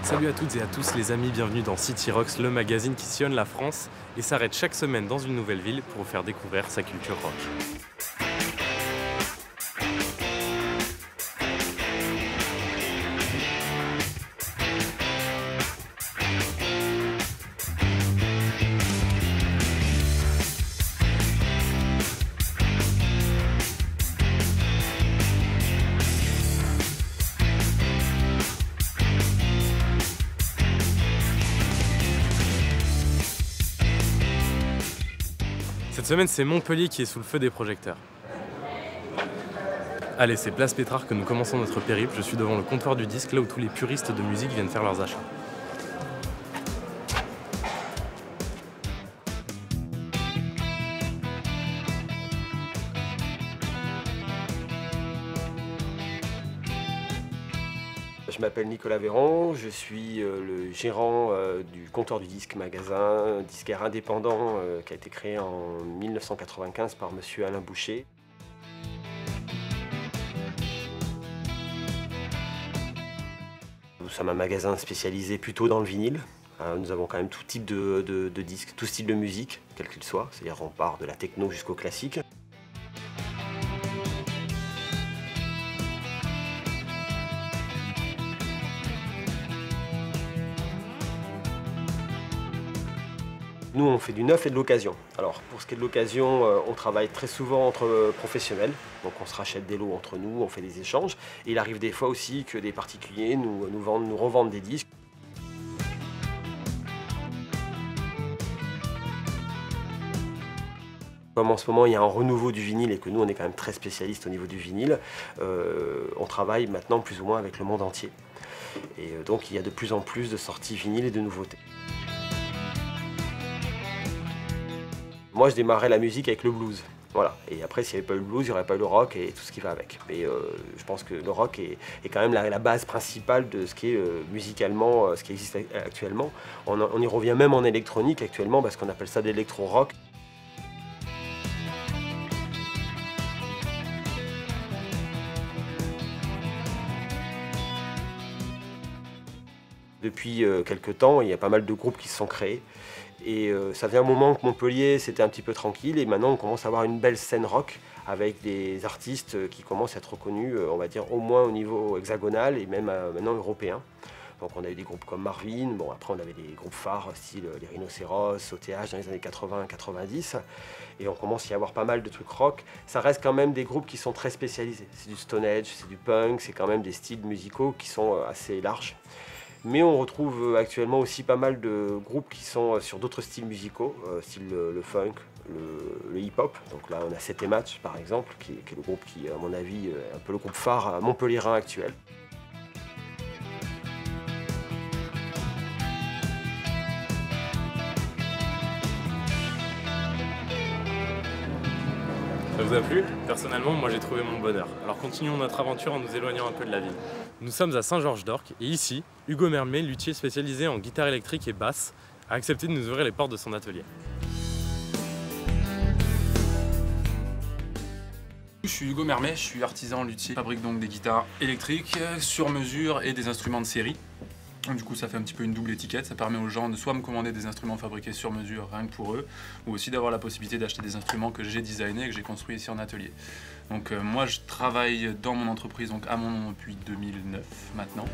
Salut à toutes et à tous les amis, bienvenue dans City Rocks, le magazine qui sillonne la France et s'arrête chaque semaine dans une nouvelle ville pour vous faire découvrir sa culture rock. Cette semaine, c'est Montpellier qui est sous le feu des projecteurs. Allez, c'est place Pétrarque que nous commençons notre périple. Je suis devant le comptoir du disque, là où tous les puristes de musique viennent faire leurs achats. Je m'appelle Nicolas Véron, je suis le gérant du comptoir du disque magasin, disquaire indépendant qui a été créé en 1995 par monsieur Alain Boucher. Nous sommes un magasin spécialisé plutôt dans le vinyle. Nous avons quand même tout type de disques, tout style de musique, quel qu'il soit, c'est-à-dire on part de la techno jusqu'au classique. Nous, on fait du neuf et de l'occasion. Alors, pour ce qui est de l'occasion, on travaille très souvent entre professionnels. Donc, on se rachète des lots entre nous, on fait des échanges. Et il arrive des fois aussi que des particuliers nous revendent des disques. Comme en ce moment, il y a un renouveau du vinyle et que nous, on est quand même très spécialistes au niveau du vinyle, on travaille maintenant plus ou moins avec le monde entier. Et donc, il y a de plus en plus de sorties vinyle et de nouveautés. Moi, je démarrais la musique avec le blues. Voilà. Et après, s'il n'y avait pas eu le blues, il n'y aurait pas eu le rock et tout ce qui va avec. Mais je pense que le rock est quand même la base principale de ce qui est musicalement, ce qui existe actuellement. On y revient même en électronique actuellement parce qu'on appelle ça de l'électro-rock. Depuis quelques temps, il y a pas mal de groupes qui se sont créés. Et ça fait un moment que Montpellier, c'était un petit peu tranquille. Et maintenant, on commence à avoir une belle scène rock avec des artistes qui commencent à être reconnus, on va dire, au moins au niveau hexagonal et même maintenant européen. Donc on a eu des groupes comme Marvin, bon après on avait des groupes phares, style les Rhinocéros, OTH dans les années 80-90. Et on commence à y avoir pas mal de trucs rock. Ça reste quand même des groupes qui sont très spécialisés. C'est du Stone Age, c'est du punk, c'est quand même des styles musicaux qui sont assez larges. Mais on retrouve actuellement aussi pas mal de groupes qui sont sur d'autres styles musicaux, style le funk, le hip-hop. Donc là, on a 7 Match par exemple, qui est le groupe qui, à mon avis, est un peu le groupe phare montpelliérain actuel. Ça vous a plu? Personnellement, moi j'ai trouvé mon bonheur. Alors continuons notre aventure en nous éloignant un peu de la ville. Nous sommes à Saint-Georges-d'Orc et ici, Hugo Mermet, luthier spécialisé en guitare électrique et basse, a accepté de nous ouvrir les portes de son atelier. Je suis Hugo Mermet, je suis artisan luthier. Je fabrique donc des guitares électriques sur mesure et des instruments de série. Du coup, ça fait un petit peu une double étiquette. Ça permet aux gens de soit me commander des instruments fabriqués sur mesure, rien que pour eux, ou aussi d'avoir la possibilité d'acheter des instruments que j'ai designés et que j'ai construits ici en atelier. Donc moi, je travaille dans mon entreprise, donc à mon nom depuis 2009 maintenant.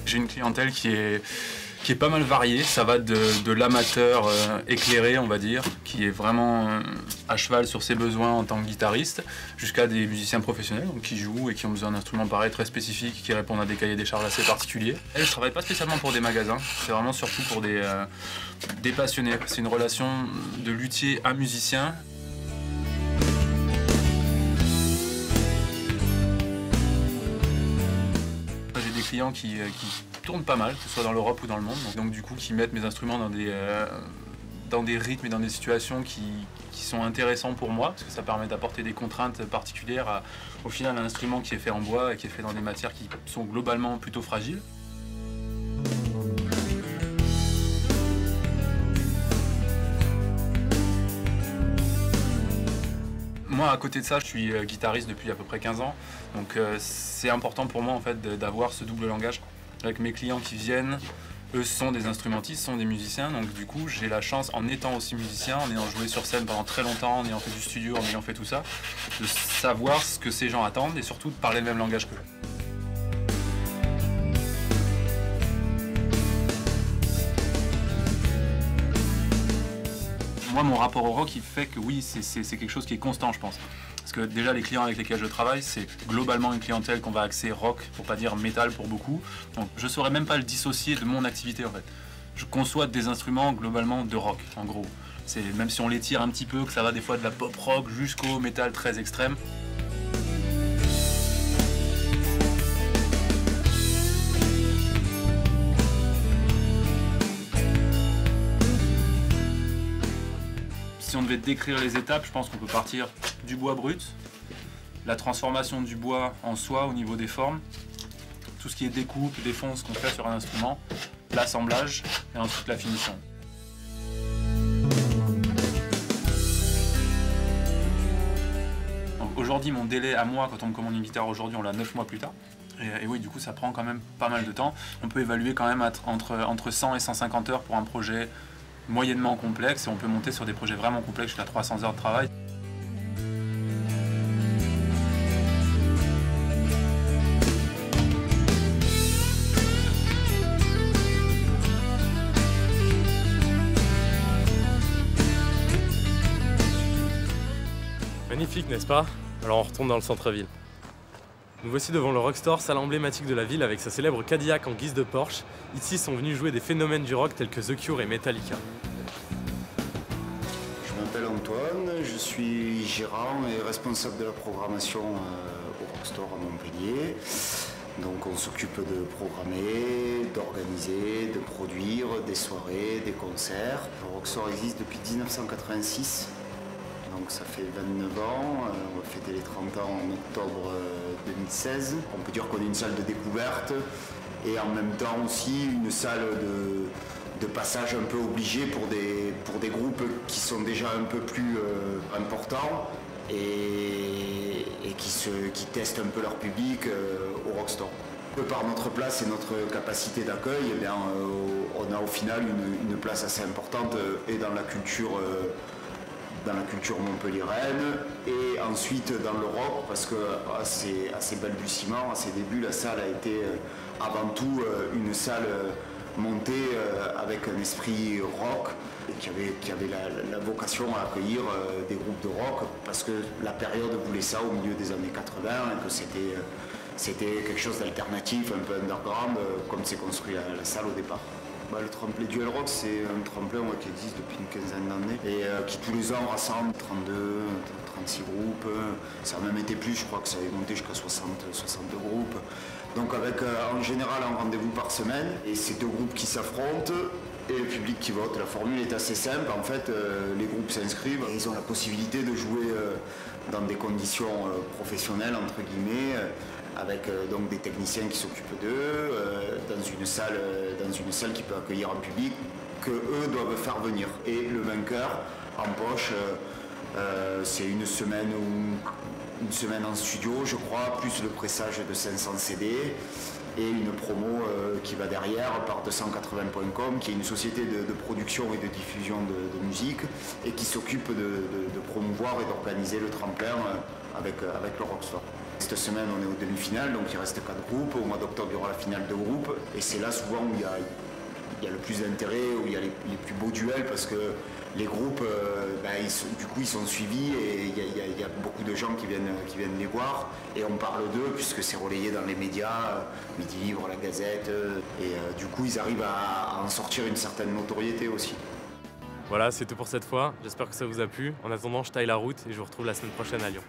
J'ai une clientèle qui est pas mal variée. Ça va de l'amateur éclairé, on va dire, qui est vraiment à cheval sur ses besoins en tant que guitariste, jusqu'à des musiciens professionnels donc, qui jouent et qui ont besoin d'instruments pareils très spécifiques, qui répondent à des cahiers des charges assez particuliers. Et je travaille pas spécialement pour des magasins, c'est vraiment surtout pour des passionnés. C'est une relation de luthier à musicien. J'ai des clients qui tournent pas mal, que ce soit dans l'Europe ou dans le monde, donc du coup qui mettent mes instruments dans des rythmes et dans des situations qui sont intéressants pour moi, parce que ça permet d'apporter des contraintes particulières au final un instrument qui est fait en bois et qui est fait dans des matières qui sont globalement plutôt fragiles. Moi, à côté de ça, je suis guitariste depuis à peu près 15 ans. Donc c'est important pour moi en fait d'avoir ce double langage avec mes clients qui viennent. Eux sont des instrumentistes, sont des musiciens, donc du coup j'ai la chance, en étant aussi musicien, en ayant joué sur scène pendant très longtemps, en ayant fait du studio, en ayant fait tout ça, de savoir ce que ces gens attendent et surtout de parler le même langage qu'eux. Moi, mon rapport au rock, il fait que oui, c'est quelque chose qui est constant, je pense. Parce que déjà, les clients avec lesquels je travaille, c'est globalement une clientèle qu'on va axer rock, pour pas dire métal pour beaucoup. Donc je saurais même pas le dissocier de mon activité en fait. Je conçois des instruments globalement de rock, en gros. Même si on les tire un petit peu, que ça va des fois de la pop rock jusqu'au métal très extrême. Si on devait décrire les étapes, je pense qu'on peut partir du bois brut, la transformation du bois en soie au niveau des formes, tout ce qui est découpe, défonce qu'on fait sur un instrument, l'assemblage et ensuite la finition. Aujourd'hui, mon délai à moi, quand on me commande une guitare aujourd'hui, on l'a 9 mois plus tard. Et oui, du coup, ça prend quand même pas mal de temps. On peut évaluer quand même entre 100 et 150 heures pour un projet moyennement complexe et on peut monter sur des projets vraiment complexes jusqu'à 300 heures de travail. Magnifique, n'est-ce pas? Alors on retourne dans le centre-ville. Nous voici devant le Rockstore, salle emblématique de la ville avec sa célèbre Cadillac en guise de Porsche. Ici sont venus jouer des phénomènes du rock tels que The Cure et Metallica. Je m'appelle Antoine, je suis gérant et responsable de la programmation au Rockstore à Montpellier. Donc on s'occupe de programmer, d'organiser, de produire des soirées, des concerts. Le Rockstore existe depuis 1986. Donc ça fait 29 ans, on va fêter les 30 ans en octobre 2016. On peut dire qu'on est une salle de découverte et en même temps aussi une salle de passage un peu obligé pour des groupes qui sont déjà un peu plus importants et qui testent un peu leur public au Rockstore. Par notre place et notre capacité d'accueil, eh bien, on a au final une place assez importante et dans la culture montpelliéraine et ensuite dans le rock parce que à ses balbutiements, à ses débuts, la salle a été avant tout une salle montée avec un esprit rock et qui avait la vocation à accueillir des groupes de rock parce que la période voulait ça au milieu des années 80 et que c'était quelque chose d'alternatif, un peu underground comme s'est construit la salle au départ. Le tremplin Duel Rock, c'est un tremplin qui existe depuis une quinzaine d'années et qui tous les ans rassemble 32, 36 groupes. Ça a même été plus, je crois que ça avait monté jusqu'à 62 groupes. Donc avec en général un rendez-vous par semaine et c'est deux groupes qui s'affrontent et le public qui vote. La formule est assez simple, en fait les groupes s'inscrivent et ils ont la possibilité de jouer dans des conditions professionnelles entre guillemets. Avec donc des techniciens qui s'occupent d'eux, dans une salle qui peut accueillir un public que eux doivent faire venir. Et le vainqueur empoche, c'est une semaine en studio, je crois, plus le pressage de 500 CD et une promo qui va derrière par 280.com, qui est une société de production et de diffusion de musique et qui s'occupe de promouvoir et d'organiser le tremplin avec le Rockstore. Cette semaine, on est aux demi-finales, donc il reste 4 groupes. Au mois d'octobre, il y aura la finale de groupe. Et c'est là souvent où il y a le plus d'intérêt, où il y a les plus beaux duels, parce que les groupes, ils sont suivis et il y a beaucoup de gens qui viennent les voir. Et on parle d'eux, puisque c'est relayé dans les médias, Midi Libre, la Gazette. Et du coup, ils arrivent à en sortir une certaine notoriété aussi. Voilà, c'est tout pour cette fois. J'espère que ça vous a plu. En attendant, je taille la route et je vous retrouve la semaine prochaine à Lyon.